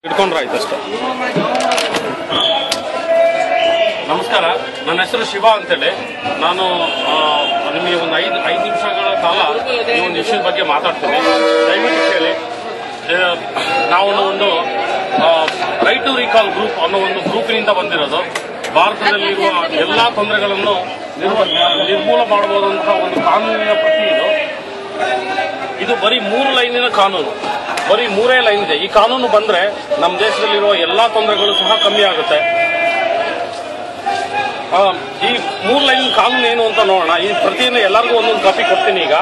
ಇಟ್ಕೊಂಡ್ರೆ ಆಯ್ತಷ್ಟೇ. ನಮಸ್ಕಾರ, ನನ್ನ ಹೆಸರು ಶಿವ ಅಂತೇಳಿ. ನಾನು ನಿಮಗೆ ಒಂದು ಐದು ನಿಮಿಷಗಳ ಕಾಲ ಈ ಒಂದು ವಿಷಯದ ಬಗ್ಗೆ ಮಾತಾಡ್ತೀನಿ. ದಯವಿಟ್ಟು ಕೇಳಿ. ನಾವು ಒಂದು ರೈಟ್ ಟು ರೀಕಾಲ್ ಗ್ರೂಪ್ ಅನ್ನೋ ಒಂದು ಗ್ರೂಪಿನಿಂದ ಬಂದಿರೋದು. ಭಾರತದಲ್ಲಿರುವ ಎಲ್ಲಾ ತೊಂದರೆಗಳನ್ನು ನಿರ್ಮೂಲ ಮಾಡಬಹುದಂತಹ ಒಂದು ಕಾನೂನಿನ ಪ್ರತಿ ಇದು ಬರೀ 3 ಲೈನಿನ ಕಾನೂನು, ಬರೀ 3 ಲೈನ್ ಇದೆ. ಈ ಕಾನೂನು ಬಂದ್ರೆ ನಮ್ಮ ದೇಶದಲ್ಲಿರುವ ಎಲ್ಲಾ ತೊಂದರೆಗಳು ಸಹ ಕಮ್ಮಿ ಆಗುತ್ತೆ. ಈ 3 ಲೈನ್ ಕಾನೂನು ಏನು ಅಂತ ನೋಡೋಣ. ಈ ಪ್ರತಿಯನ್ನು ಎಲ್ಲರಿಗೂ ಒಂದೊಂದು ಕಾಪಿ ಕೊಡ್ತೀನಿ. ಈಗ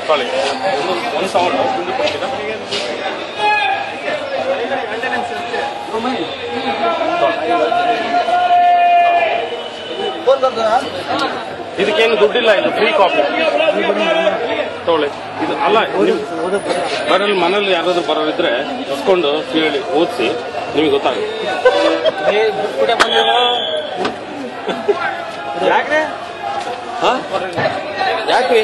ಸಾರಿ, ಒಂದು ಸಾವಿರ ಕೊಡ್ತೀರಾ? ಇದಕ್ಕೇನು ದುಡ್ಡಿಲ್ಲ, ಇದು ಫ್ರೀ ಕಾಪಿ ತಗೊಳ್ಳಿ. ಇದು ಅಲ್ಲ, ಬರಲಿ ಮನೇಲಿ ಯಾರಾದ್ರೂ ಬರೋರಿದ್ರೆ ಇಸ್ಕೊಂಡು ಹೇಳಿ ಓದಿಸಿ, ನಿಮಗೆ ಗೊತ್ತಾಗುತ್ತೆ. ಯಾಕ್ರಿ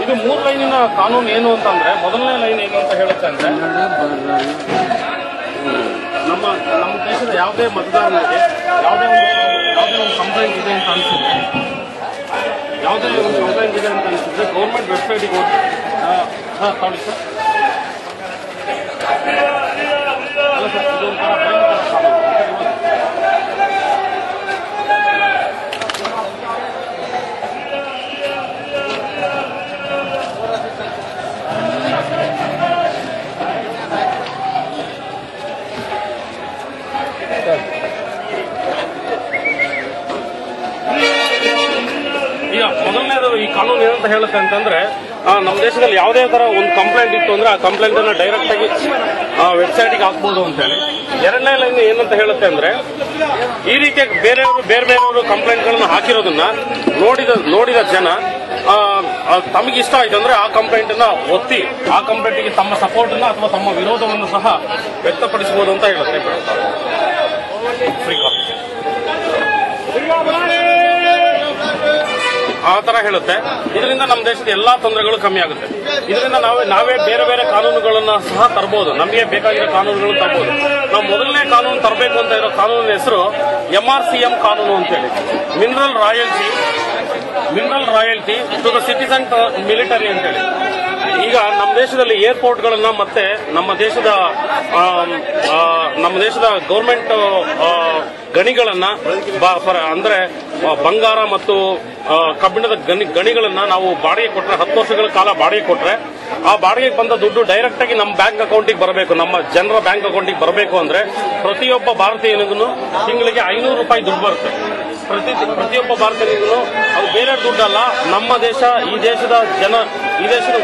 ಇದು 3 ಲೈನಿನ ಕಾನೂನು ಏನು ಅಂತಂದ್ರೆ, ಮೊದಲನೇ ಲೈನ್ ಏನು ಅಂತ ಹೇಳುತ್ತೆ ಅಂದ್ರೆ, ನಮ್ಮ ದೇಶದ ಯಾವುದೇ ಮತದಾರನಿಗೆ ಯಾವುದೇ ಒಂದು ಕಂಪ್ಲೇಂಟ್ ಇದೆ ಅಂತ ಅನಿಸಿದ್ರೆ, ಗೌರ್ಮೆಂಟ್ ವೆಬ್ಸೈಟಿಗೆ ಹೋಗಿ ತಗೊಳ್ಳಿ ಸರ್. ಅಲ್ಲ ಸರ್, ಇದೊಂಥರ ಭಯಂಕರ ಕಾನೂನು. ಈಗ ಮೊದಲನೇದು ಈ ಕಾನೂನು ಏನಂತ ಹೇಳುತ್ತೆ ಅಂತಂದ್ರೆ, ನಮ್ಮ ದೇಶದಲ್ಲಿ ಯಾವುದೇ ತರ ಒಂದು ಕಂಪ್ಲೇಂಟ್ ಇತ್ತು ಅಂದ್ರೆ ಆ ಕಂಪ್ಲೇಂಟ್ ಅನ್ನ ಡೈರೆಕ್ಟ್ ಆಗಿ ವೆಬ್ಸೈಟ್ಗೆ ಹಾಕ್ಬೋದು ಅಂತ ಹೇಳಿ. ಎರಡನೇ ಲೈನ್ ಏನಂತ ಹೇಳುತ್ತೆ ಅಂದ್ರೆ, ಈ ರೀತಿಯ ಬೇರೆಯವರು ಕಂಪ್ಲೇಂಟ್ಗಳನ್ನು ಹಾಕಿರೋದನ್ನ ನೋಡಿದ ಜನ ತಮಗೆ ಇಷ್ಟ ಆಯ್ತು ಅಂದ್ರೆ ಆ ಕಂಪ್ಲೇಂಟ್ ಅನ್ನ ಒತ್ತಿ ಆ ಕಂಪ್ಲೇಂಟ್ಗೆ ತಮ್ಮ ಸಪೋರ್ಟ್ ಅನ್ನ ಅಥವಾ ತಮ್ಮ ವಿರೋಧವನ್ನು ಸಹ ವ್ಯಕ್ತಪಡಿಸಬಹುದು ಅಂತ ಹೇಳುತ್ತೆ. ಆ ತರ ಹೇಳುತ್ತೆ. ಇದರಿಂದ ನಮ್ಮ ದೇಶದ ಎಲ್ಲಾ ತೊಂದರೆಗಳು ಕಮ್ಮಿ ಆಗುತ್ತೆ. ಇದರಿಂದ ನಾವೇ ಬೇರೆ ಕಾನೂನುಗಳನ್ನ ಸಹ ತರಬಹುದು. ನಮಗೆ ಬೇಕಾಗಿರೋ ಕಾನೂನುಗಳನ್ನು ತರಬಹುದು. ನಾವು ಮೊದಲನೇ ಕಾನೂನು ತರಬೇಕು ಅಂತ ಇರೋ ಕಾನೂನಿನ ಹೆಸರು MRCM ಕಾನೂನು ಅಂತೇಳಿ, mineral royalty to the citizen military ಅಂತೇಳಿ. ಈಗ ನಮ್ಮ ದೇಶದಲ್ಲಿ ಏರ್ಪೋರ್ಟ್ಗಳನ್ನ ಮತ್ತೆ ನಮ್ಮ ದೇಶದ ಗೌರ್ಮೆಂಟ್ ಗಣಿಗಳನ್ನ ಅಂದ್ರೆ ಬಂಗಾರ ಮತ್ತು ಕಬ್ಬಿಣದ ಗಣಿಗಳನ್ನ ನಾವು ಬಾಡಿಗೆ ಕೊಟ್ರೆ, 10 ವರ್ಷಗಳ ಕಾಲ ಬಾಡಿಗೆ ಕೊಟ್ರೆ, ಆ ಬಾಡಿಗೆಗೆ ಬಂದ ದುಡ್ಡು ಡೈರೆಕ್ಟ್ ಆಗಿ ನಮ್ಮ ಬ್ಯಾಂಕ್ ಅಕೌಂಟಿಗೆ ಬರಬೇಕು, ನಮ್ಮ ಜನರ ಬ್ಯಾಂಕ್ ಅಕೌಂಟಿಗೆ ಬರಬೇಕು ಅಂದ್ರೆ ಪ್ರತಿಯೊಬ್ಬ ಭಾರತೀಯನಿಗೂ ತಿಂಗಳಿಗೆ 500 ರೂಪಾಯಿ ದುಡ್ಡು ಬರುತ್ತೆ. ಪ್ರತಿಯೊಬ್ಬ ಭಾರತೀಯನಿಗೂ ಅದು ಬೇರೆ ದುಡ್ಡಲ್ಲ. ನಮ್ಮ ದೇಶ, ಈ ದೇಶದ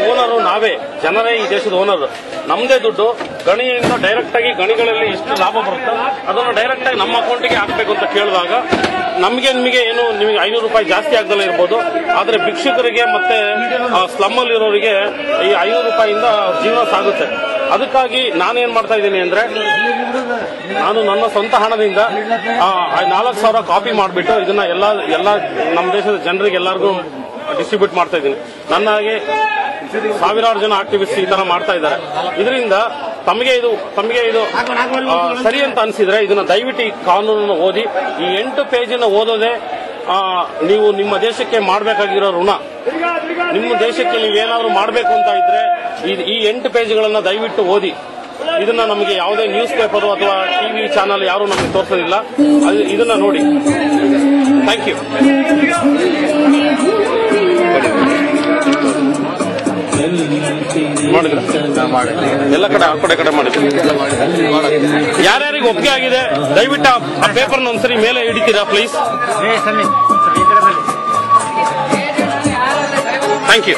ಓನರು ನಾವೇ, ಜನರೇ ಈ ದೇಶದ ಓನರ್. ನಮ್ಮದೇ ದುಡ್ಡು ಗಣಿಯಿಂದ ಡೈರೆಕ್ಟ್ ಆಗಿ ಗಣಿಗಳಲ್ಲಿ ಎಷ್ಟು ಲಾಭ ಬರುತ್ತೆ ಅದನ್ನು ಡೈರೆಕ್ಟ್ ಆಗಿ ನಮ್ಮ ಅಕೌಂಟಿಗೆ ಹಾಕಬೇಕು ಅಂತ ಕೇಳಿದಾಗ ನಿಮಗೆ ಏನು 500 ರೂಪಾಯಿ ಜಾಸ್ತಿ ಆಗದಲ್ಲೇ ಇರ್ಬೋದು. ಆದ್ರೆ ಭಿಕ್ಷುಕರಿಗೆ ಮತ್ತೆ ಸ್ಲಮ್ ಅಲ್ಲಿರೋರಿಗೆ ಈ 500 ರೂಪಾಯಿಯಿಂದ ಜೀವನ ಸಾಗುತ್ತೆ. ಅದಕ್ಕಾಗಿ ನಾನೇನ್ ಮಾಡ್ತಾ ಇದ್ದೀನಿ ಅಂದ್ರೆ, ನಾನು ನನ್ನ ಸ್ವಂತ ಹಣದಿಂದ 4,000 ಕಾಪಿ ಮಾಡಿಬಿಟ್ಟು ಇದನ್ನ ಎಲ್ಲ ನಮ್ಮ ದೇಶದ ಜನರಿಗೆ ಎಲ್ಲರಿಗೂ ಡಿಸ್ಟ್ರಿಬ್ಯೂಟ್ ಮಾಡ್ತಾ ಇದ್ದೀನಿ. ನನ್ನ ಹಾಗೆ ಸಾವಿರಾರು ಜನ ಆಕ್ಟಿವಿಸ್ಟ್ ಈ ತರ ಮಾಡ್ತಾ ಇದ್ದಾರೆ. ಇದರಿಂದ ತಮಗೆ ಇದು ಸರಿ ಅಂತ ಅನಿಸಿದ್ರೆ ಇದನ್ನ ದಯವಿಟ್ಟು ಈ ಕಾನೂನನ್ನು ಓದಿ. ಈ 8 ಪೇಜಿನ ಓದೋದೇ ನೀವು ನಿಮ್ಮ ದೇಶಕ್ಕೆ ಮಾಡಬೇಕಾಗಿರೋ ಋಣ. ನಿಮ್ಮ ದೇಶಕ್ಕೆ ನೀವೇನಾದ್ರೂ ಮಾಡಬೇಕು ಅಂತ ಇದ್ರೆ ಈ 8 ಪೇಜ್ಗಳನ್ನ ದಯವಿಟ್ಟು ಓದಿ. ಇದನ್ನ ನಮಗೆ ಯಾವುದೇ ನ್ಯೂಸ್ ಪೇಪರ್ ಅಥವಾ ಟಿವಿ ಚಾನಲ್ ಯಾರು ನಮಗೆ ತೋರಿಸೋದಿಲ್ಲ. ಇದನ್ನ ನೋಡಿ. Thank you. ಮಾಡಿದ್ರೆ ಎಲ್ಲ ಕಡೆ ಮಾಡಿದ್ವಿ. ಯಾರ್ಯಾರಿಗೆ ಒಪ್ಪಿಗೆ ಆಗಿದೆ ದಯವಿಟ್ಟು ಆ ಪೇಪರ್ನ ಒಂದ್ಸರಿ ಮೇಲೆ ಹಿಡಿತೀರಾ ಪ್ಲೀಸ್. Thank you.